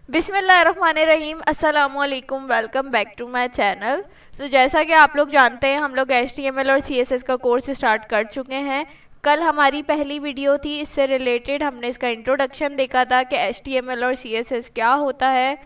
बिस्मिल्लाहिर्रहमानिर्रहीम, अस्सलामुअलैकुम, welcome back to my channel. तो जैसा कि आप लोग जानते हैं, हम लोग HTML और CSS का कोर्स स्टार्ट कर चुके हैं। कल हमारी पहली वीडियो थी, इससे रिलेटेड हमने इसका इंट्रोडक्शन देखा था कि HTML और CSS क्या होता है,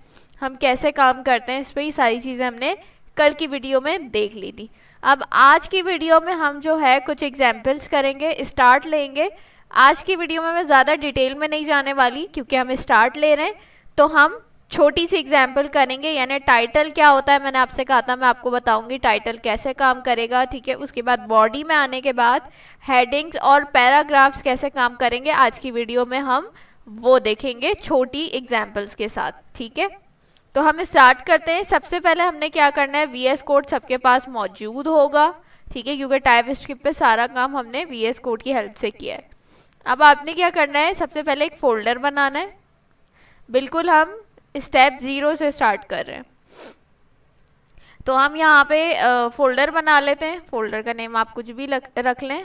हम कैसे काम करते हैं, इस पर ही सारी चीज़ें हमने कल की वीडियो में देख ली थी। अब आज की वीडियो में हम जो है कुछ एग्जाम्पल्स करेंगे, स्टार्ट लेंगे। आज की वीडियो में मैं ज़्यादा डिटेल में नहीं जाने वाली क्योंकि हम स्टार्ट ले रहे हैं, तो हम छोटी सी एग्जाम्पल करेंगे। यानी टाइटल क्या होता है, मैंने आपसे कहा था मैं आपको बताऊंगी टाइटल कैसे काम करेगा, ठीक है। उसके बाद बॉडी में आने के बाद हेडिंग्स और पैराग्राफ्स कैसे काम करेंगे, आज की वीडियो में हम वो देखेंगे छोटी एग्जाम्पल्स के साथ, ठीक है। तो हम स्टार्ट करते हैं। सबसे पहले हमने क्या करना है, VS कोड सबके पास मौजूद होगा, ठीक है, क्योंकि टाइपस्क्रिप्ट पे सारा काम हमने VS कोड की हेल्प से किया है। अब आपने क्या करना है, सबसे पहले एक फोल्डर बनाना है। बिल्कुल हम स्टेप 0 से स्टार्ट कर रहे हैं। तो हम यहाँ पे फोल्डर बना लेते हैं। फोल्डर का नेम आप कुछ भी रख लें,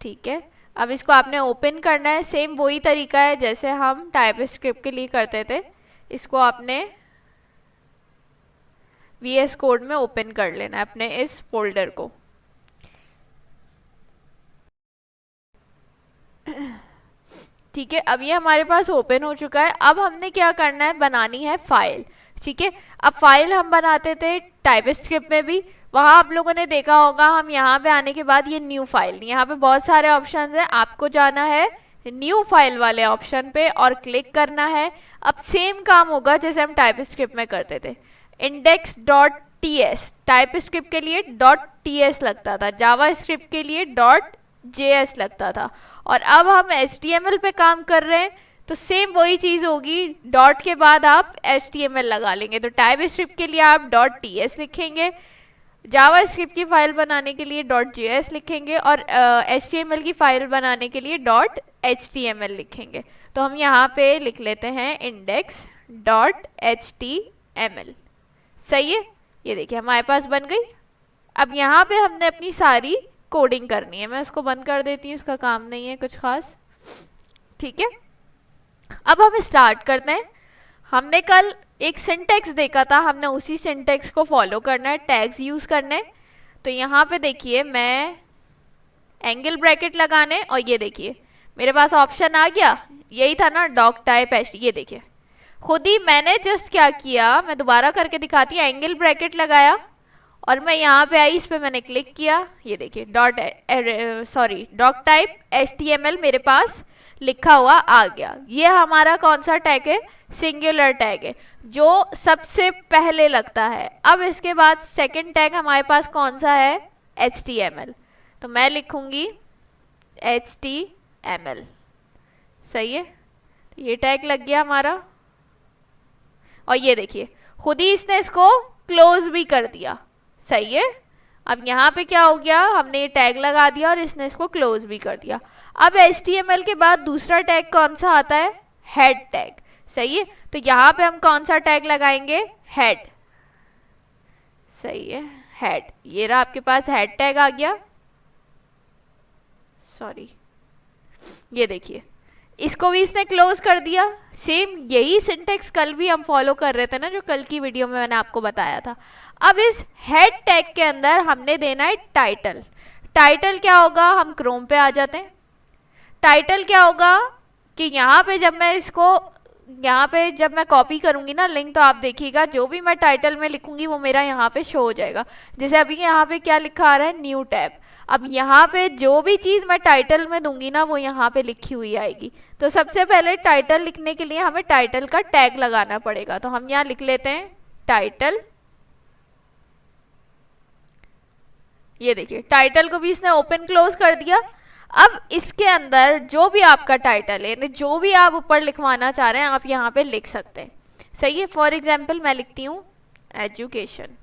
ठीक है। अब इसको आपने ओपन करना है। सेम वही तरीका है जैसे हम टाइपस्क्रिप्ट के लिए करते थे। इसको आपने VS कोड में ओपन कर लेना है अपने इस फोल्डर को। ठीक है, अब ये हमारे पास ओपन हो चुका है। अब हमने क्या करना है, बनानी है फाइल, ठीक है। अब फाइल हम बनाते थे टाइपस्क्रिप्ट में भी, वहाँ आप लोगों ने देखा होगा। हम यहाँ पे आने के बाद ये न्यू फाइल, यहाँ पे बहुत सारे ऑप्शंस हैं, आपको जाना है न्यू फाइल वाले ऑप्शन पे और क्लिक करना है। अब सेम काम होगा जैसे हम टाइपस्क्रिप्ट में करते थे। index.ts टाइपस्क्रिप्ट के लिए .ts लगता था, जावास्क्रिप्ट के लिए .js लगता था। और अब हम HTML पे काम कर रहे हैं, तो सेम वही चीज़ होगी। डॉट के बाद आप HTML लगा लेंगे। तो टाइपस्क्रिप्ट के लिए आप .ts लिखेंगे, जावास्क्रिप्ट की फाइल बनाने के लिए .js लिखेंगे और HTML की फाइल बनाने के लिए .html लिखेंगे। तो हम यहाँ पे लिख लेते हैं index.html। सही है, ये देखिए हमारे पास बन गई। अब यहाँ पे हमने अपनी सारी कोडिंग करनी है। मैं इसको बंद कर देती हूँ, इसका काम नहीं है कुछ खास, ठीक है। अब हम स्टार्ट करते हैं। हमने कल एक सिंटेक्स देखा था, हमने उसी सिंटेक्स को फॉलो करना है, टैग्स यूज करने। तो यहाँ पे देखिए मैं एंगल ब्रैकेट लगाने, और ये देखिए मेरे पास ऑप्शन आ गया, यही था ना डॉक टाइप एच। ये देखिए खुद ही मैंने जस्ट क्या किया, मैं दोबारा करके दिखाती हूँ। एंगल ब्रैकेट लगाया और मैं यहाँ पे आई, इस पे मैंने क्लिक किया, ये देखिए डॉक टाइप HTML मेरे पास लिखा हुआ आ गया। ये हमारा कौन सा टैग है, सिंगुलर टैग है, जो सबसे पहले लगता है। अब इसके बाद सेकंड टैग हमारे पास कौन सा है, HTML। तो मैं लिखूंगी HTML, सही है। तो ये टैग लग गया हमारा, और ये देखिए खुद ही इसने इसको क्लोज भी कर दिया, सही है। अब यहाँ पे क्या हो गया, हमने ये टैग लगा दिया और इसने इसको क्लोज भी कर दिया। अब HTML के बाद दूसरा टैग कौन सा आता है, हेड टैग, सही है। तो यहाँ पे हम कौन सा टैग लगाएंगे, हेड, सही है, हेड। ये रहा आपके पास हेड टैग आ गया, सॉरी, ये देखिए इसको भी इसने क्लोज कर दिया। सेम यही सिंटेक्स कल भी हम फॉलो कर रहे थे ना, जो कल की वीडियो में मैंने आपको बताया था। अब इस हेड टैग के अंदर हमने देना है टाइटल। टाइटल क्या होगा, हम क्रोम पे आ जाते हैं। टाइटल क्या होगा कि यहाँ पे जब मैं इसको, यहाँ पे जब मैं कॉपी करूंगी ना लिंक, तो आप देखिएगा जो भी मैं टाइटल में लिखूंगी वो मेरा यहाँ पे शो हो जाएगा। जैसे अभी यहाँ पे क्या लिखा आ रहा है, न्यू टैब। अब यहाँ पे जो भी चीज़ मैं टाइटल में दूंगी ना वो यहाँ पे लिखी हुई आएगी। तो सबसे पहले टाइटल लिखने के लिए हमें टाइटल का टैग लगाना पड़ेगा। तो हम यहाँ लिख लेते हैं टाइटल। ये देखिए टाइटल को भी इसने ओपन क्लोज कर दिया। अब इसके अंदर जो भी आपका टाइटल है, जो भी आप ऊपर लिखवाना चाह रहे हैं, आप यहाँ पे लिख सकते हैं, सही है। फॉर एग्जाम्पल मैं लिखती हूँ एजुकेशन,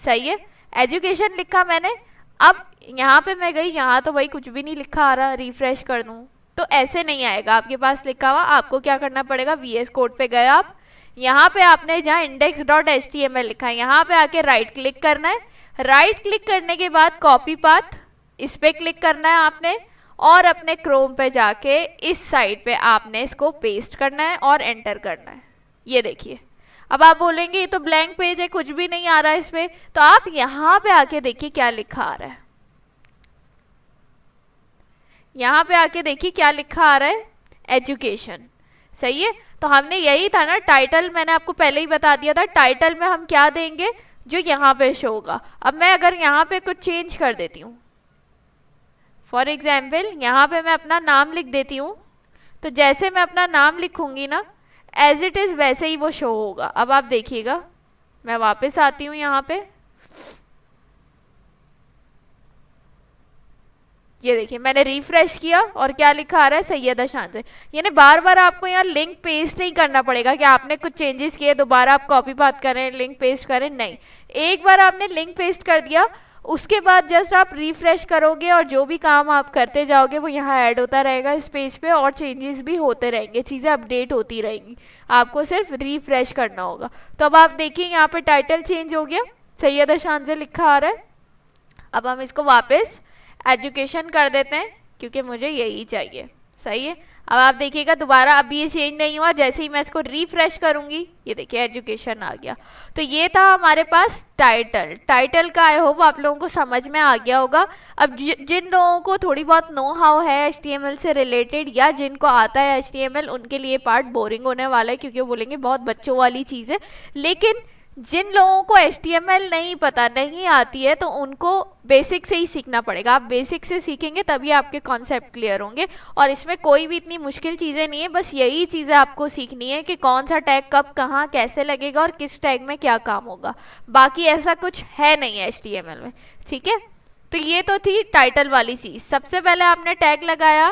सही है, एजुकेशन लिखा मैंने। अब यहाँ पे मैं गई, यहाँ तो भाई कुछ भी नहीं लिखा आ रहा, रिफ्रेश कर दूँ तो ऐसे नहीं आएगा आपके पास लिखा हुआ। आपको क्या करना पड़ेगा, VS कोड पे गए आप, यहाँ पे आपने जहाँ index.html लिखा है यहाँ पे आके राइट क्लिक करना है। राइट क्लिक करने के बाद कॉपी पाथ, इस पे क्लिक करना है आपने, और अपने क्रोम पे जाके इस साइड पे आपने इसको पेस्ट करना है और एंटर करना है। ये देखिए, अब आप बोलेंगे ये तो ब्लैंक पेज है, कुछ भी नहीं आ रहा है इस पे, तो आप यहाँ पे आके देखिए क्या लिखा आ रहा है। यहाँ पे आके देखिए क्या लिखा आ रहा है, एजुकेशन। सही है, तो हमने यही था ना, टाइटल मैंने आपको पहले ही बता दिया था, टाइटल में हम क्या देंगे, जो यहाँ पे शो होगा। अब मैं अगर यहाँ पे कुछ चेंज कर देती हूँ, फॉर एग्जाम्पल यहाँ पे मैं अपना नाम लिख देती हूँ, तो जैसे मैं अपना नाम लिखूंगी ना, एज इट इज वैसे ही वो शो होगा। अब आप देखिएगा, मैं वापस आती हूँ यहाँ पे, ये देखिए मैंने रिफ्रेश किया और क्या लिखा आ रहा है, सैयद अशान से। यानी बार बार आपको यहाँ लिंक पेस्ट नहीं करना पड़ेगा कि आपने कुछ चेंजेस किए दोबारा आप कॉपी पास्ट करें, लिंक पेस्ट करें, नहीं। एक बार आपने लिंक पेस्ट कर दिया, उसके बाद जस्ट आप रिफ्रेश करोगे और जो भी काम आप करते जाओगे वो यहाँ ऐड होता रहेगा इस पेज पे, और चेंजेस भी होते रहेंगे, चीज़ें अपडेट होती रहेंगी, आपको सिर्फ रिफ्रेश करना होगा। तो अब आप देखिए यहाँ पे टाइटल चेंज हो गया, सैयद अशान से लिखा आ रहा है। अब हम इसको वापस एजुकेशन कर देते हैं क्योंकि मुझे यही चाहिए। सही है, अब आप देखिएगा दोबारा अभी ये चेंज नहीं हुआ, जैसे ही मैं इसको रिफ्रेश करूंगी ये देखिए एजुकेशन आ गया। तो ये था हमारे पास टाइटल का, आई होप आप लोगों को समझ में आ गया होगा। अब जिन लोगों को थोड़ी बहुत नो हाउ है एचटीएमएल से रिलेटेड, या जिनको आता है एचटीएमएल, उनके लिए पार्ट बोरिंग होने वाला है क्योंकि वो बोलेंगे बहुत बच्चों वाली चीज़ है। लेकिन जिन लोगों को HTML नहीं पता, नहीं आती है, तो उनको बेसिक से ही सीखना पड़ेगा। आप बेसिक से सीखेंगे तभी आपके कॉन्सेप्ट क्लियर होंगे, और इसमें कोई भी इतनी मुश्किल चीज़ें नहीं है, बस यही चीज़ें आपको सीखनी है कि कौन सा टैग कब कहाँ कैसे लगेगा और किस टैग में क्या काम होगा। बाकी ऐसा कुछ है नहीं है HTML में, ठीक है। तो ये तो थी टाइटल वाली चीज़। सबसे पहले आपने टैग लगाया,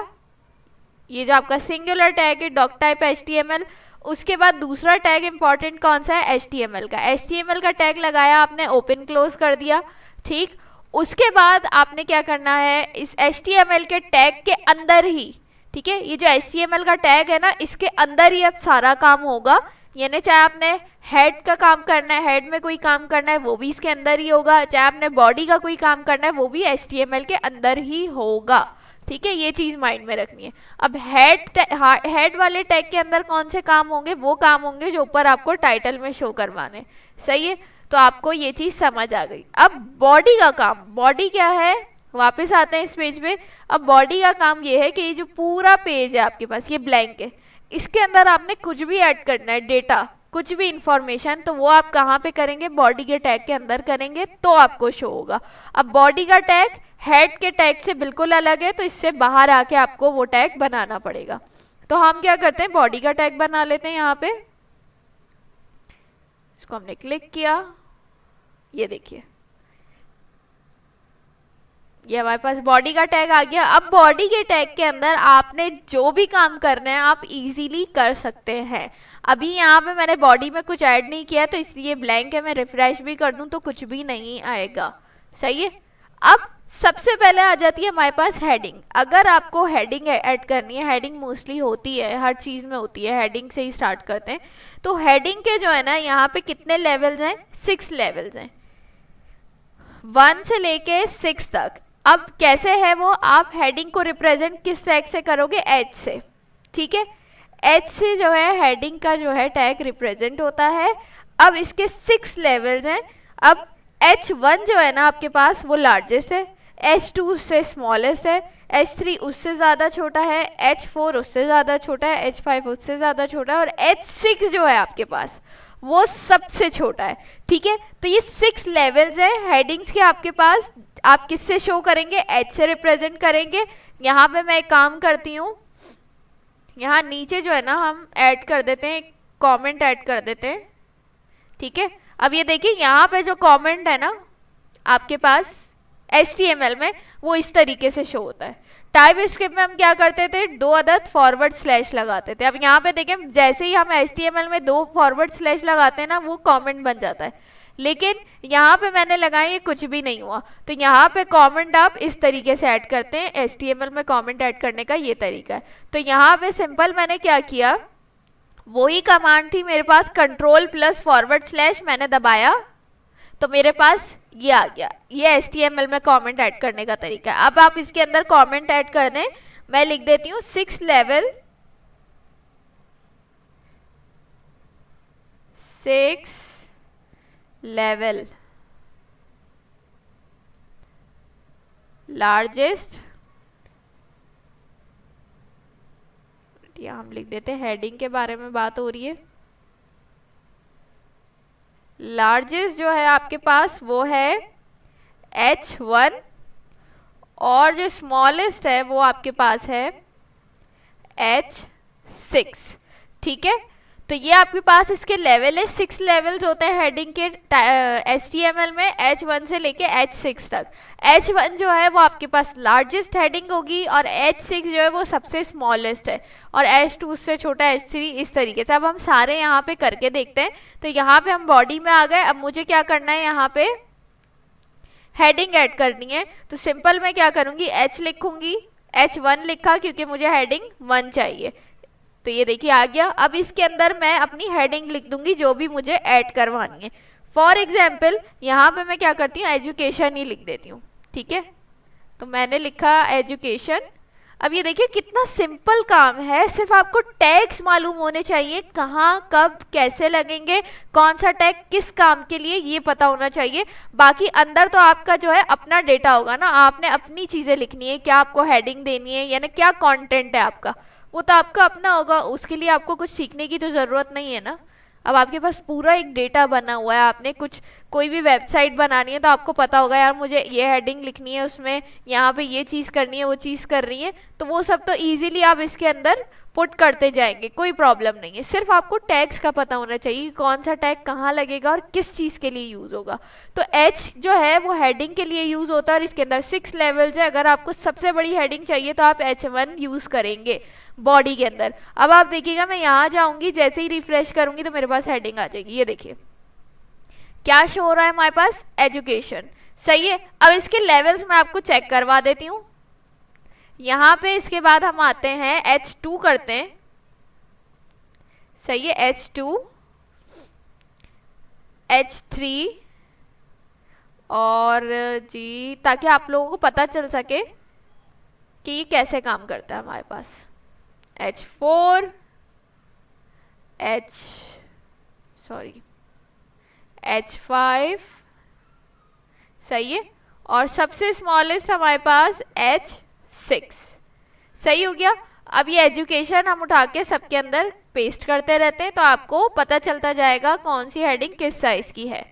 ये जो आपका सिंगुलर टैग है डॉक टाइप HTML। उसके बाद दूसरा टैग इंपॉर्टेंट कौन सा है, HTML का। HTML का टैग लगाया आपने, ओपन क्लोज कर दिया, ठीक। उसके बाद आपने क्या करना है, इस HTML के टैग के अंदर ही, ठीक है, ये जो HTML का टैग है ना, इसके अंदर ही अब सारा काम होगा। यानी चाहे आपने हेड का काम करना है, हेड में कोई काम करना है, वो भी इसके अंदर ही होगा। चाहे आपने बॉडी का कोई काम करना है, वो भी HTML के अंदर ही होगा, ठीक है। ये चीज माइंड में रखनी है। अब हेड वाले टैग के अंदर कौन से काम होंगे, वो काम होंगे जो ऊपर आपको टाइटल में शो करवाने। सही है, तो आपको ये चीज समझ आ गई। अब बॉडी का काम, बॉडी क्या है, वापस आते हैं इस पेज पे। अब बॉडी का काम ये है कि ये जो पूरा पेज है आपके पास, ये ब्लैंक है, इसके अंदर आपने कुछ भी ऐड करना है, डेटा, कुछ भी इंफॉर्मेशन, तो वो आप कहाँ पे करेंगे, बॉडी के टैग के अंदर करेंगे तो आपको शो होगा। अब बॉडी का टैग हेड के टैग से बिल्कुल अलग है, तो इससे बाहर आके आपको वो टैग बनाना पड़ेगा। तो हम क्या करते हैं, बॉडी का टैग बना लेते हैं। यहाँ पे इसको हमने क्लिक किया, ये देखिए ये हमारे पास बॉडी का टैग आ गया। अब बॉडी के टैग के अंदर आपने जो भी काम करना है आप इजीली कर सकते हैं। अभी यहाँ पे मैंने बॉडी में कुछ ऐड नहीं किया तो इसलिए ब्लैंक है, मैं रिफ्रेश भी कर दूं तो कुछ भी नहीं आएगा। सही है, अब सबसे पहले आ जाती है हमारे पास हेडिंग। अगर आपको हेडिंग ऐड करनी है, हेडिंग मोस्टली होती है, हर चीज़ में होती है, हेडिंग से ही स्टार्ट करते हैं। तो हेडिंग के जो है ना, यहाँ पे कितने लेवल्स हैं, 6 लेवल्स हैं, 1 से लेके 6 तक। अब कैसे है वो, आप हेडिंग को रिप्रेजेंट किस टैग से करोगे, एच से, ठीक है। एच से जो है हेडिंग का जो है टैग रिप्रेजेंट होता है। अब इसके 6 लेवल्स हैं। अब H1 जो है ना आपके पास वो लार्जेस्ट है, H2 उससे स्मॉलेस्ट है, H3 उससे ज़्यादा छोटा है, H4 उससे ज़्यादा छोटा है, H5 उससे ज़्यादा छोटा है, और H6 जो है आपके पास वो सबसे छोटा है, ठीक है। तो ये 6 लेवल्स हैं हेडिंग्स के आपके पास। आप किससे शो करेंगे, H से रिप्रेजेंट करेंगे। यहाँ पे मैं एक काम करती हूँ, यहाँ नीचे जो है ना हम ऐड कर देते हैं, कमेंट ऐड कर देते हैं, ठीक है। अब ये देखिए यहाँ पे जो कमेंट है ना आपके पास HTML में, वो इस तरीके से शो होता है। टाइप स्क्रिप्ट में हम क्या करते थे, 2 अदद फॉरवर्ड स्लैश लगाते थे। अब यहाँ पे देखें, जैसे ही हम HTML में 2 फॉरवर्ड स्लैश लगाते हैं ना, वो कमेंट बन जाता है। लेकिन यहाँ पे मैंने लगाया, ये कुछ भी नहीं हुआ। तो यहाँ पे कमेंट आप इस तरीके से ऐड करते हैं। HTML में कमेंट ऐड करने का ये तरीका है। तो यहाँ पे सिंपल मैंने क्या किया, वही कमांड थी मेरे पास, कंट्रोल प्लस फॉरवर्ड स्लैश मैंने दबाया, तो मेरे पास ये आ गया, ये HTML में कमेंट ऐड करने का तरीका है। अब आप इसके अंदर कमेंट ऐड कर दें, मैं लिख देती हूँ 6 लेवल, 6 लेवल लार्जेस्ट, यहाँ हम लिख देते हैं हेडिंग के बारे में बात हो रही है। लार्जेस्ट जो है आपके पास वो है H1 और जो स्मॉलेस्ट है वो आपके पास है H6। ठीक है, तो ये आपके पास इसके लेवल है, 6 लेवल्स होते हैं हेडिंग के HTML में, H1 से लेके H6 तक। H1 जो है वो आपके पास लार्जेस्ट हेडिंग होगी और H6 जो है वो सबसे स्मॉलेस्ट है और H2 उससे छोटा, H3 इस तरीके से। अब हम सारे यहाँ पे करके देखते हैं। तो यहाँ पे हम बॉडी में आ गए, अब मुझे क्या करना है, यहाँ पे हेडिंग ऐड करनी है। तो सिंपल मैं क्या करूँगी, H लिखूंगी, H1 लिखा क्योंकि मुझे हेडिंग 1 चाहिए। तो ये देखिए आ गया। अब इसके अंदर मैं अपनी हेडिंग लिख दूंगी जो भी मुझे ऐड करवानी है। फॉर एग्जाम्पल यहाँ पे मैं क्या करती हूँ, एजुकेशन ही लिख देती हूँ। ठीक है, तो मैंने लिखा एजुकेशन। अब ये देखिए कितना सिंपल काम है, सिर्फ आपको टैग्स मालूम होने चाहिए, कहाँ कब कैसे लगेंगे, कौन सा टैग किस काम के लिए, ये पता होना चाहिए। बाकी अंदर तो आपका जो है अपना डेटा होगा ना, आपने अपनी चीज़ें लिखनी है, क्या आपको हेडिंग देनी है यानी क्या कंटेंट है आपका, वो तो आपका अपना होगा, उसके लिए आपको कुछ सीखने की तो ज़रूरत नहीं है ना। अब आपके पास पूरा एक डेटा बना हुआ है, आपने कोई भी वेबसाइट बनानी है तो आपको पता होगा यार मुझे ये हेडिंग लिखनी है, उसमें यहाँ पे ये चीज़ करनी है, वो चीज़ कर रही है, तो वो सब तो इजीली आप इसके अंदर पुट करते जाएंगे, कोई प्रॉब्लम नहीं है। सिर्फ आपको टैग्स का पता होना चाहिए कि कौन सा टैग कहाँ लगेगा और किस चीज़ के लिए यूज़ होगा। तो H जो है वो हेडिंग के लिए यूज़ होता है और इसके अंदर 6 लेवल्स है। अगर आपको सबसे बड़ी हेडिंग चाहिए तो आप H1 यूज़ करेंगे बॉडी के अंदर। अब आप देखिएगा मैं यहाँ जाऊंगी, जैसे ही रिफ्रेश करूंगी तो मेरे पास हेडिंग आ जाएगी। ये देखिए क्या शो हो रहा है हमारे पास, एजुकेशन। सही है, अब इसके लेवल्स मैं आपको चेक करवा देती हूँ। यहाँ पे इसके बाद हम आते हैं H2 करते हैं। सही है, H2, H3 और जी, ताकि आप लोगों को पता चल सके कि ये कैसे काम करता है हमारे पास। H4, H5, सही है, और सबसे स्मॉलेस्ट हमारे पास H6। सही हो गया। अब ये एजुकेशन हम उठा के सबके अंदर पेस्ट करते रहते हैं तो आपको पता चलता जाएगा कौन सी हेडिंग किस साइज की है।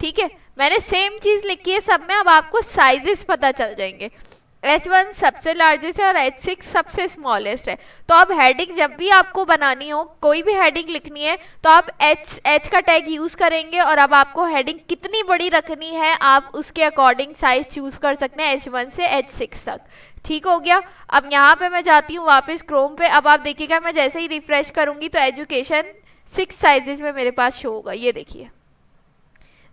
ठीक है, मैंने सेम चीज लिखी है सब में, अब आपको साइजेस पता चल जाएंगे। H1 सबसे लार्जेस्ट है और H6 सबसे स्मॉलेस्ट है। तो अब हेडिंग जब भी आपको बनानी हो, कोई भी हेडिंग लिखनी है तो आप H का टैग यूज करेंगे और अब आपको हेडिंग कितनी बड़ी रखनी है आप उसके अकॉर्डिंग साइज चूज कर सकते हैं H1 से H6 तक। ठीक हो गया। अब यहाँ पे मैं जाती हूँ वापस क्रोम पे। अब आप देखिएगा मैं जैसे ही रिफ्रेश करूंगी तो एजुकेशन 6 साइजेस में मेरे पास शो होगा। ये देखिए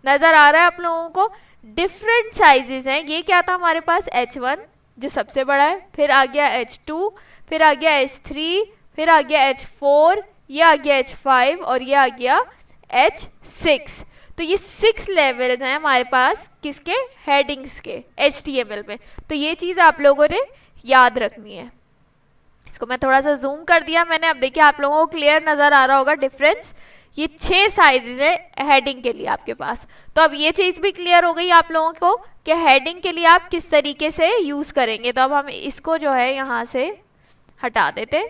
नजर आ रहा है आप लोगों को, डिफरेंट साइजेस हैं। ये क्या था हमारे पास, H1 जो सबसे बड़ा है, फिर आ गया H2, फिर आ गया H3, फिर आ गया H4, ये आ गया H5 और ये आ गया H6। तो ये 6 लेवल्स हैं हमारे पास किसके, हेडिंग्स के HTML में। तो ये चीज़ आप लोगों ने याद रखनी है। इसको मैं थोड़ा सा जूम कर दिया मैंने, अब देखिए आप लोगों को क्लियर नज़र आ रहा होगा डिफरेंस। ये 6 साइजेस है हेडिंग के लिए आपके पास। तो अब ये चीज़ भी क्लियर हो गई आप लोगों को कि हेडिंग के लिए आप किस तरीके से यूज़ करेंगे। तो अब हम इसको जो है यहाँ से हटा देते हैं।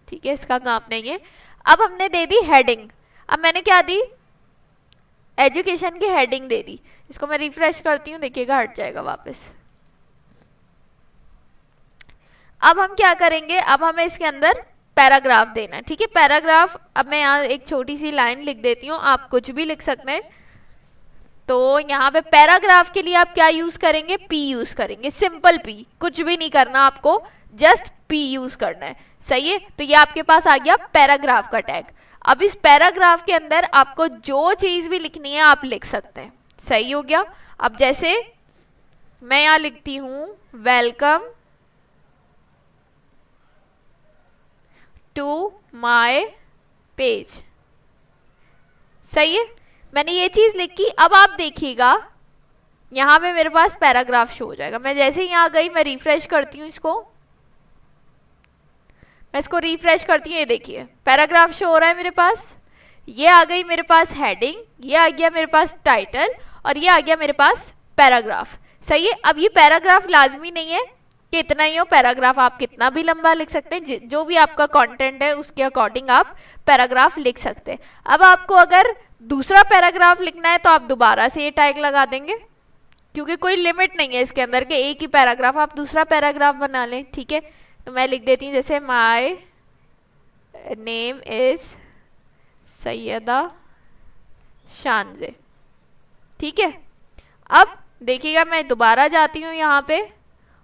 ठीक है, इसका काम नहीं है। अब हमने दे दी हेडिंग। अब मैंने क्या दी, एजुकेशन की हेडिंग दे दी। इसको मैं रिफ्रेश करती हूँ, देखिएगा हट जाएगा वापस। अब हम क्या करेंगे, अब हमें इसके अंदर पैराग्राफ देना है। ठीक है, पैराग्राफ, अब मैं यहाँ एक छोटी सी लाइन लिख देती हूँ, आप कुछ भी लिख सकते हैं। तो यहाँ पे पैराग्राफ के लिए आप क्या यूज करेंगे, P यूज करेंगे, सिंपल P, कुछ भी नहीं करना आपको, जस्ट P यूज करना है। सही है, तो ये आपके पास आ गया पैराग्राफ का टैग। अब इस पैराग्राफ के अंदर आपको जो चीज भी लिखनी है आप लिख सकते हैं। सही हो गया। अब जैसे मैं यहाँ लिखती हूँ वेलकम टू माई पेज। सही है, मैंने ये चीज लिखी। अब आप देखिएगा यहाँ पे मेरे पास पैराग्राफ शो हो जाएगा। मैं जैसे ही यहाँ गई, मैं रिफ्रेश करती हूँ इसको, मैं इसको रिफ्रेश करती हूँ, ये देखिए पैराग्राफ शो हो रहा है मेरे पास। ये आ गई मेरे पास हेडिंग, ये आ गया मेरे पास टाइटल, और ये आ गया मेरे पास पैराग्राफ। सही है, अब ये पैराग्राफ लाजमी नहीं है कि इतना ही हो, पैराग्राफ आप कितना भी लंबा लिख सकते हैं, जो भी आपका कंटेंट है उसके अकॉर्डिंग आप पैराग्राफ लिख सकते हैं। अब आपको अगर दूसरा पैराग्राफ लिखना है तो आप दोबारा से ये टैग लगा देंगे, क्योंकि कोई लिमिट नहीं है इसके अंदर के एक ही पैराग्राफ, आप दूसरा पैराग्राफ बना लें। ठीक है, तो मैं लिख देती हूँ जैसे माय नेम इज सैयदा शानजे। ठीक है, अब देखिएगा मैं दोबारा जाती हूँ यहाँ पे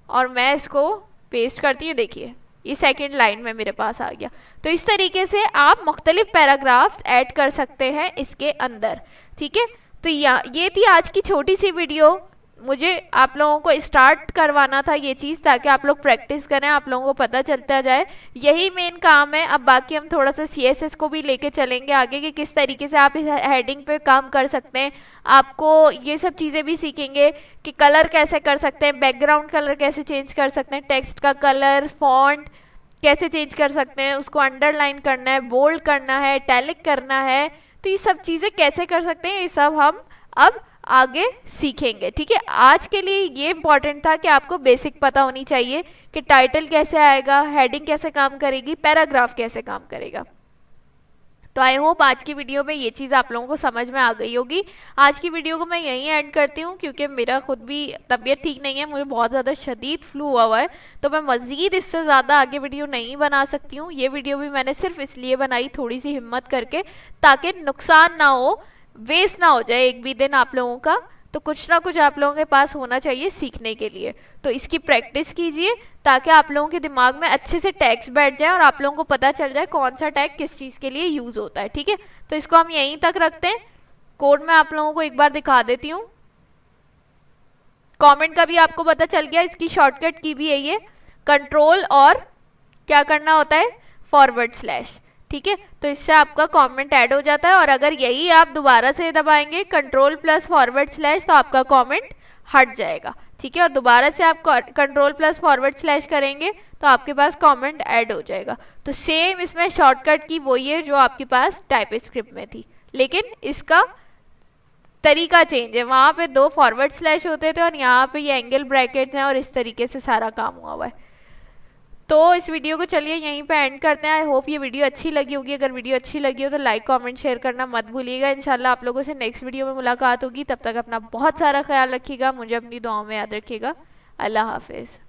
और मैं इसको पेस्ट करती हूँ। देखिए ये सेकंड लाइन में मेरे पास आ गया। तो इस तरीके से आप मुख्तलिफ पैराग्राफ्स ऐड कर सकते हैं इसके अंदर। ठीक है, तो ये थी आज की छोटी सी वीडियो। मुझे आप लोगों को स्टार्ट करवाना था ये चीज़, ताकि आप लोग प्रैक्टिस करें, आप लोगों को पता चलता जाए, यही मेन काम है। अब बाकी हम थोड़ा सा CSS को भी लेके चलेंगे आगे कि किस तरीके से आप इस हेडिंग पे काम कर सकते हैं। आपको ये सब चीज़ें भी सीखेंगे कि कलर कैसे कर सकते हैं, बैकग्राउंड कलर कैसे चेंज कर सकते हैं, टेक्स्ट का कलर, फॉन्ट कैसे चेंज कर सकते हैं, उसको अंडरलाइन करना है, बोल्ड करना है, इटैलिक करना है, तो ये सब चीज़ें कैसे कर सकते हैं, ये सब हम अब आगे सीखेंगे। ठीक है, आज के लिए ये इंपॉर्टेंट था कि आपको बेसिक पता होनी चाहिए कि टाइटल कैसे आएगा, हेडिंग कैसे काम करेगी, पैराग्राफ कैसे काम करेगा। तो आई होप आज की वीडियो में ये चीज़ आप लोगों को समझ में आ गई होगी। आज की वीडियो को मैं यहीं एंड करती हूँ, क्योंकि मेरा खुद भी तबीयत ठीक नहीं है, मुझे बहुत ज़्यादा शदीद फ्लू हुआ है, तो मैं मज़ीद इससे ज़्यादा आगे वीडियो नहीं बना सकती हूँ। ये वीडियो भी मैंने सिर्फ इसलिए बनाई थोड़ी सी हिम्मत करके, ताकि नुकसान ना हो, वेस्ट ना हो जाए एक भी दिन आप लोगों का। तो कुछ ना कुछ आप लोगों के पास होना चाहिए सीखने के लिए, तो इसकी प्रैक्टिस कीजिए ताकि आप लोगों के दिमाग में अच्छे से टैग्स बैठ जाए और आप लोगों को पता चल जाए कौन सा टैग किस चीज़ के लिए यूज़ होता है। ठीक है, तो इसको हम यहीं तक रखते हैं। कोड में आप लोगों को एक बार दिखा देती हूँ। कमेंट का भी आपको पता चल गया, इसकी शॉर्टकट की भी है ये, कंट्रोल और क्या करना होता है, फॉरवर्ड/। ठीक है, तो इससे आपका कमेंट ऐड हो जाता है, और अगर यही आप दोबारा से दबाएंगे कंट्रोल प्लस फॉरवर्ड/, तो आपका कमेंट हट जाएगा। ठीक है, और दोबारा से आप कंट्रोल प्लस फॉरवर्ड/ करेंगे तो आपके पास कमेंट ऐड हो जाएगा। तो सेम इसमें शॉर्टकट की वही है जो आपके पास टाइपस्क्रिप्ट में थी, लेकिन इसका तरीका चेंज है। वहाँ पे 2 फॉरवर्ड/ होते थे और यहाँ पे ये एंगल ब्रैकेट्स हैं, और इस तरीके से सारा काम हुआ है। तो इस वीडियो को चलिए यहीं पे एंड करते हैं। आई होप ये वीडियो अच्छी लगी होगी। अगर वीडियो अच्छी लगी हो तो लाइक, कमेंट, शेयर करना मत भूलिएगा। इंशाल्लाह आप लोगों से नेक्स्ट वीडियो में मुलाकात होगी। तब तक अपना बहुत सारा ख्याल रखिएगा, मुझे अपनी दुआओं में याद रखिएगा। अल्लाह हाफिज़।